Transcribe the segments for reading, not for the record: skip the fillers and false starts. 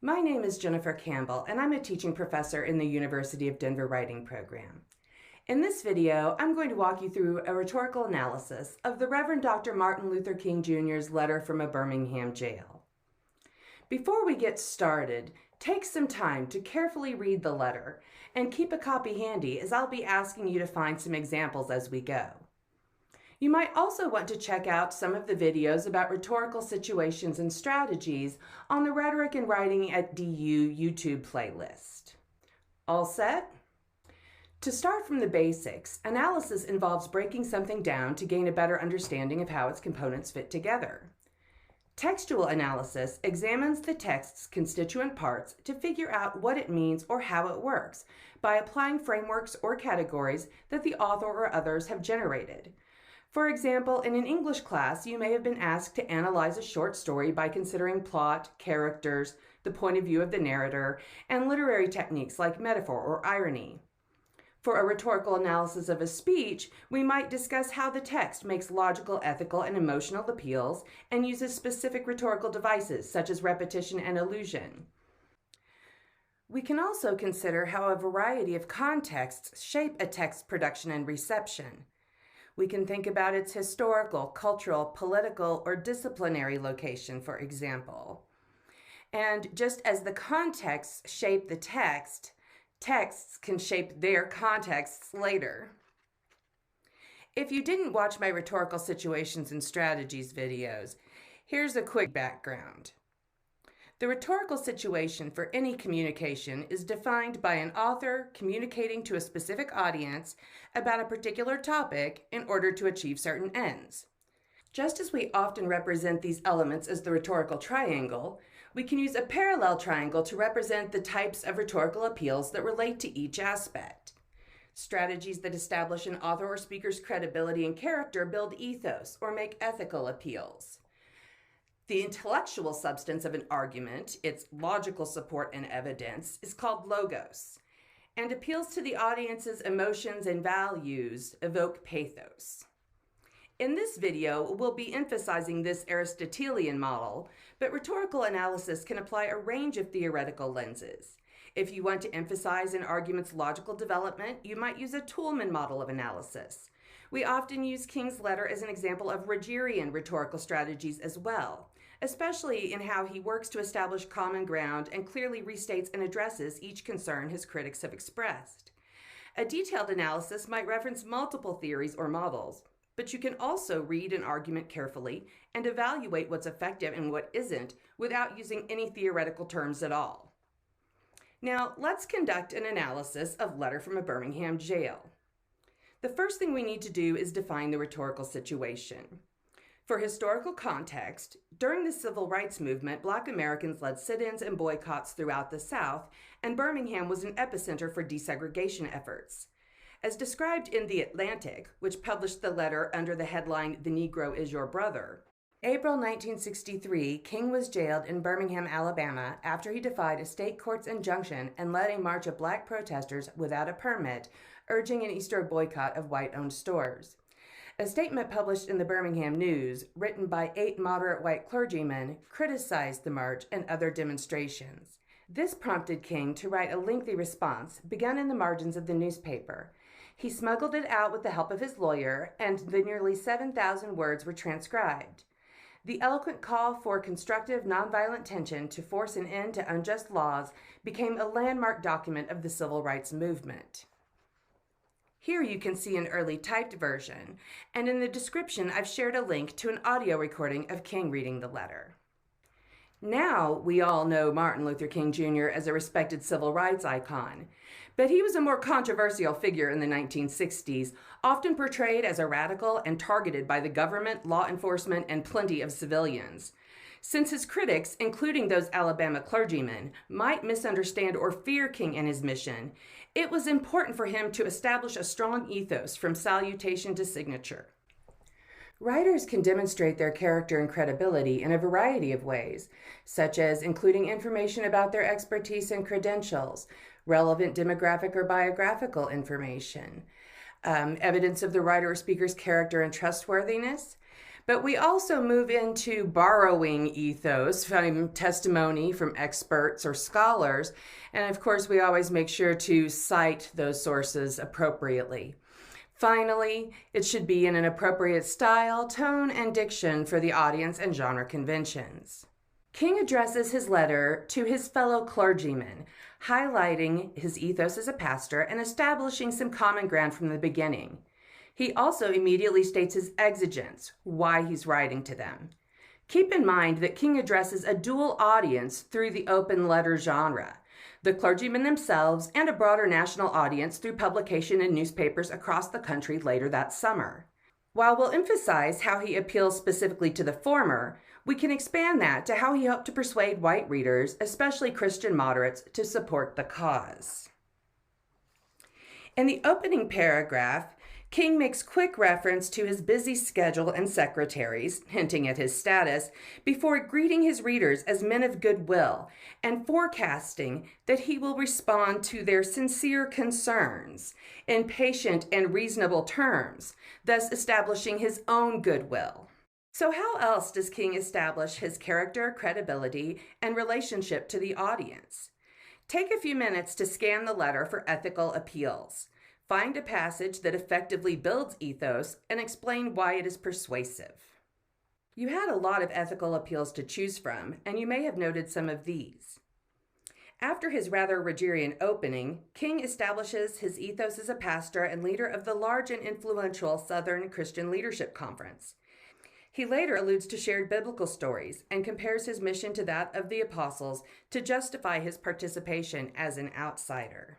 My name is Jennifer Campbell, and I'm a teaching professor in the University of Denver Writing Program. In this video, I'm going to walk you through a rhetorical analysis of the Reverend Dr. Martin Luther King Jr.'s letter from a Birmingham jail. Before we get started, take some time to carefully read the letter and keep a copy handy, as I'll be asking you to find some examples as we go. You might also want to check out some of the videos about rhetorical situations and strategies on the Rhetoric and Writing at DU YouTube playlist. All set? To start from the basics, analysis involves breaking something down to gain a better understanding of how its components fit together. Textual analysis examines the text's constituent parts to figure out what it means or how it works by applying frameworks or categories that the author or others have generated. For example, in an English class, you may have been asked to analyze a short story by considering plot, characters, the point of view of the narrator, and literary techniques like metaphor or irony. For a rhetorical analysis of a speech, we might discuss how the text makes logical, ethical, and emotional appeals and uses specific rhetorical devices such as repetition and allusion. We can also consider how a variety of contexts shape a text's production and reception. We can think about its historical, cultural, political, or disciplinary location, for example. And just as the contexts shape the text, texts can shape their contexts later. If you didn't watch my Rhetorical Situations and Strategies videos, here's a quick background. The rhetorical situation for any communication is defined by an author communicating to a specific audience about a particular topic in order to achieve certain ends. Just as we often represent these elements as the rhetorical triangle, we can use a parallel triangle to represent the types of rhetorical appeals that relate to each aspect. Strategies that establish an author or speaker's credibility and character build ethos or make ethical appeals. The intellectual substance of an argument, its logical support and evidence, is called logos, and appeals to the audience's emotions and values evoke pathos. In this video, we'll be emphasizing this Aristotelian model, but rhetorical analysis can apply a range of theoretical lenses. If you want to emphasize an argument's logical development, you might use a Toulmin model of analysis. We often use King's letter as an example of Rogerian rhetorical strategies as well, especially in how he works to establish common ground and clearly restates and addresses each concern his critics have expressed. A detailed analysis might reference multiple theories or models, but you can also read an argument carefully and evaluate what's effective and what isn't without using any theoretical terms at all. Now, let's conduct an analysis of Letter from a Birmingham Jail. The first thing we need to do is define the rhetorical situation. For historical context, during the Civil Rights Movement, Black Americans led sit-ins and boycotts throughout the South, and Birmingham was an epicenter for desegregation efforts. As described in The Atlantic, which published the letter under the headline, "The Negro is Your Brother," April 1963, King was jailed in Birmingham, Alabama, after he defied a state court's injunction and led a march of black protesters without a permit, urging an Easter boycott of white-owned stores. A statement published in the Birmingham News, written by 8 moderate white clergymen, criticized the march and other demonstrations. This prompted King to write a lengthy response, begun in the margins of the newspaper. He smuggled it out with the help of his lawyer, and the nearly 7,000 words were transcribed. The eloquent call for constructive, nonviolent tension to force an end to unjust laws became a landmark document of the civil rights movement. Here you can see an early typed version, and in the description I've shared a link to an audio recording of King reading the letter. Now we all know Martin Luther King Jr. as a respected civil rights icon, but he was a more controversial figure in the 1960s, often portrayed as a radical and targeted by the government, law enforcement, and plenty of civilians. Since his critics, including those Alabama clergymen, might misunderstand or fear King and his mission, it was important for him to establish a strong ethos from salutation to signature. Writers can demonstrate their character and credibility in a variety of ways, such as including information about their expertise and credentials, relevant demographic or biographical information, evidence of the writer or speaker's character and trustworthiness, But we also move into borrowing ethos from testimony from experts or scholars. And of course, we always make sure to cite those sources appropriately. Finally, it should be in an appropriate style, tone, and diction for the audience and genre conventions. King addresses his letter to his fellow clergymen, highlighting his ethos as a pastor and establishing some common ground from the beginning. He also immediately states his exigence, why he's writing to them. Keep in mind that King addresses a dual audience through the open letter genre, the clergymen themselves and a broader national audience through publication in newspapers across the country later that summer. While we'll emphasize how he appeals specifically to the former, we can expand that to how he hoped to persuade white readers, especially Christian moderates, to support the cause. In the opening paragraph, King makes quick reference to his busy schedule and secretaries, hinting at his status, before greeting his readers as men of goodwill and forecasting that he will respond to their sincere concerns in patient and reasonable terms, thus establishing his own goodwill. So how else does King establish his character, credibility, and relationship to the audience? Take a few minutes to scan the letter for ethical appeals. Find a passage that effectively builds ethos and explain why it is persuasive. You had a lot of ethical appeals to choose from, and you may have noted some of these. After his rather Rogerian opening, King establishes his ethos as a pastor and leader of the large and influential Southern Christian Leadership Conference. He later alludes to shared biblical stories and compares his mission to that of the apostles to justify his participation as an outsider.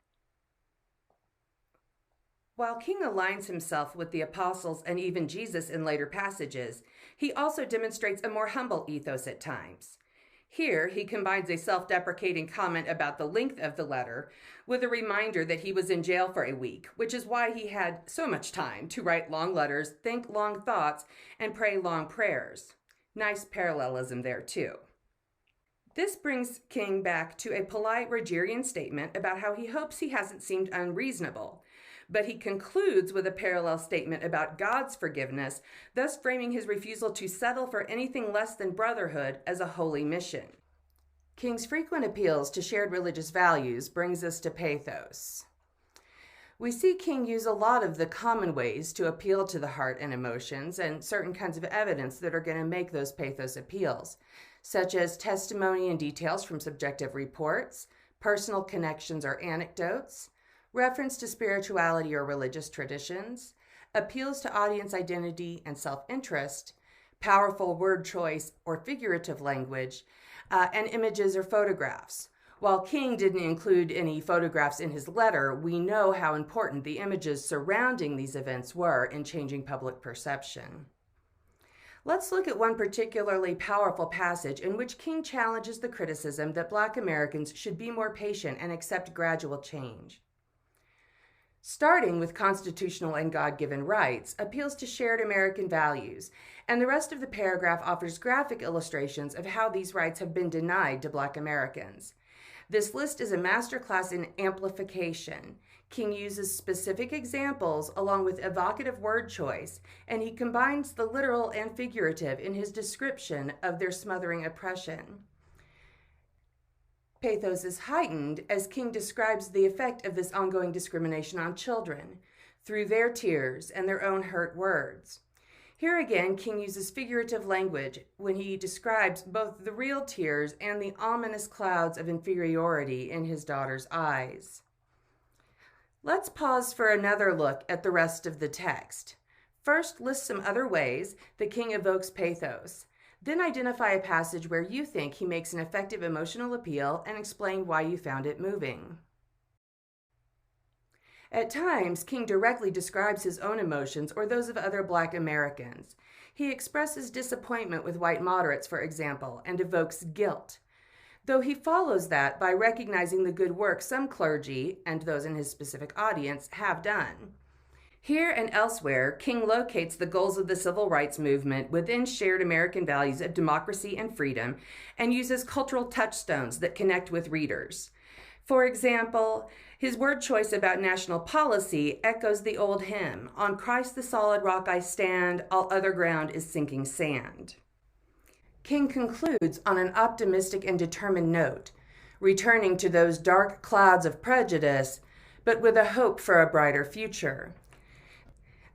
While King aligns himself with the apostles and even Jesus in later passages, he also demonstrates a more humble ethos at times. Here, he combines a self-deprecating comment about the length of the letter with a reminder that he was in jail for a week, which is why he had so much time to write long letters, think long thoughts, and pray long prayers. Nice parallelism there, too. This brings King back to a polite Rogerian statement about how he hopes he hasn't seemed unreasonable, but he concludes with a parallel statement about God's forgiveness, thus framing his refusal to settle for anything less than brotherhood as a holy mission. King's frequent appeals to shared religious values brings us to pathos. We see King use a lot of the common ways to appeal to the heart and emotions and certain kinds of evidence that are going to make those pathos appeals, such as testimony and details from subjective reports, personal connections or anecdotes, reference to spirituality or religious traditions, appeals to audience identity and self-interest, powerful word choice or figurative language, and images or photographs. While King didn't include any photographs in his letter, we know how important the images surrounding these events were in changing public perception. Let's look at one particularly powerful passage in which King challenges the criticism that Black Americans should be more patient and accept gradual change. Starting with constitutional and God-given rights, appeals to shared American values, and the rest of the paragraph offers graphic illustrations of how these rights have been denied to Black Americans. This list is a masterclass in amplification. King uses specific examples along with evocative word choice, and he combines the literal and figurative in his description of their smothering oppression. Pathos is heightened as King describes the effect of this ongoing discrimination on children through their tears and their own hurt words. Here again, King uses figurative language when he describes both the real tears and the ominous clouds of inferiority in his daughter's eyes. Let's pause for another look at the rest of the text. First, list some other ways that King evokes pathos. Then identify a passage where you think he makes an effective emotional appeal and explain why you found it moving. At times, King directly describes his own emotions or those of other Black Americans. He expresses disappointment with white moderates, for example, and evokes guilt, though he follows that by recognizing the good work some clergy, and those in his specific audience, have done. Here and elsewhere, King locates the goals of the civil rights movement within shared American values of democracy and freedom and uses cultural touchstones that connect with readers. For example, his word choice about national policy echoes the old hymn, "On Christ the solid rock I stand, all other ground is sinking sand." King concludes on an optimistic and determined note, returning to those dark clouds of prejudice, but with a hope for a brighter future.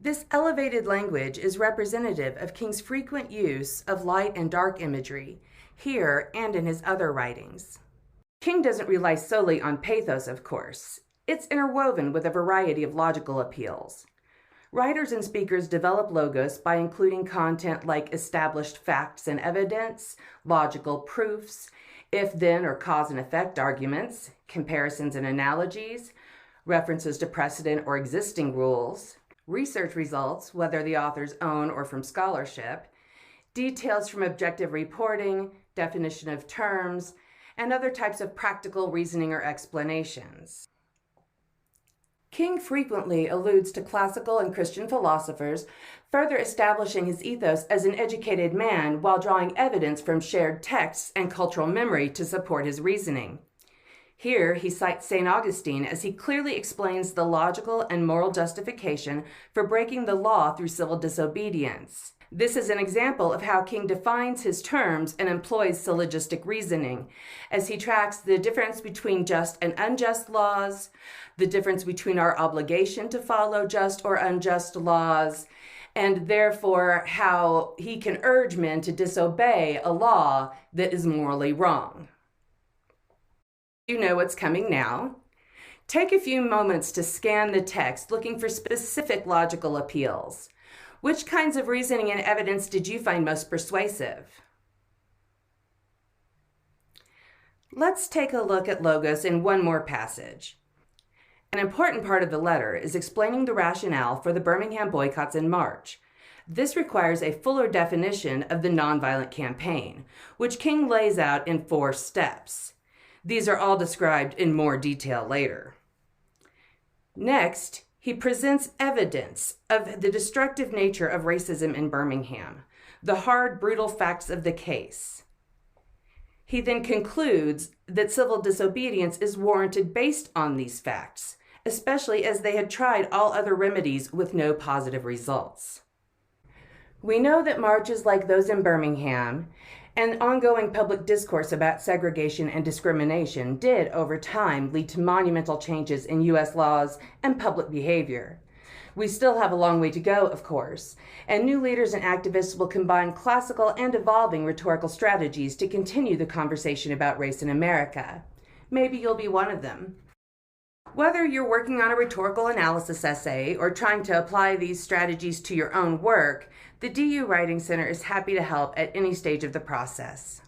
This elevated language is representative of King's frequent use of light and dark imagery, here and in his other writings. King doesn't rely solely on pathos, of course. It's interwoven with a variety of logical appeals. Writers and speakers develop logos by including content like established facts and evidence, logical proofs, if-then or cause and effect arguments, comparisons and analogies, references to precedent or existing rules, research results, whether the author's own or from scholarship, details from objective reporting, definition of terms, and other types of practical reasoning or explanations. King frequently alludes to classical and Christian philosophers, further establishing his ethos as an educated man while drawing evidence from shared texts and cultural memory to support his reasoning. Here, he cites St. Augustine as he clearly explains the logical and moral justification for breaking the law through civil disobedience. This is an example of how King defines his terms and employs syllogistic reasoning, as he tracks the difference between just and unjust laws, the difference between our obligation to follow just or unjust laws, and therefore how he can urge men to disobey a law that is morally wrong. You know what's coming now. Take a few moments to scan the text, looking for specific logical appeals. Which kinds of reasoning and evidence did you find most persuasive? Let's take a look at logos in one more passage. An important part of the letter is explaining the rationale for the Birmingham boycotts in March. This requires a fuller definition of the nonviolent campaign, which King lays out in 4 steps. These are all described in more detail later. Next, he presents evidence of the destructive nature of racism in Birmingham, the hard, brutal facts of the case. He then concludes that civil disobedience is warranted based on these facts, especially as they had tried all other remedies with no positive results. We know that marches like those in Birmingham and ongoing public discourse about segregation and discrimination did, over time, lead to monumental changes in U.S. laws and public behavior. We still have a long way to go, of course, and new leaders and activists will combine classical and evolving rhetorical strategies to continue the conversation about race in America. Maybe you'll be one of them. Whether you're working on a rhetorical analysis essay or trying to apply these strategies to your own work, the DU Writing Center is happy to help at any stage of the process.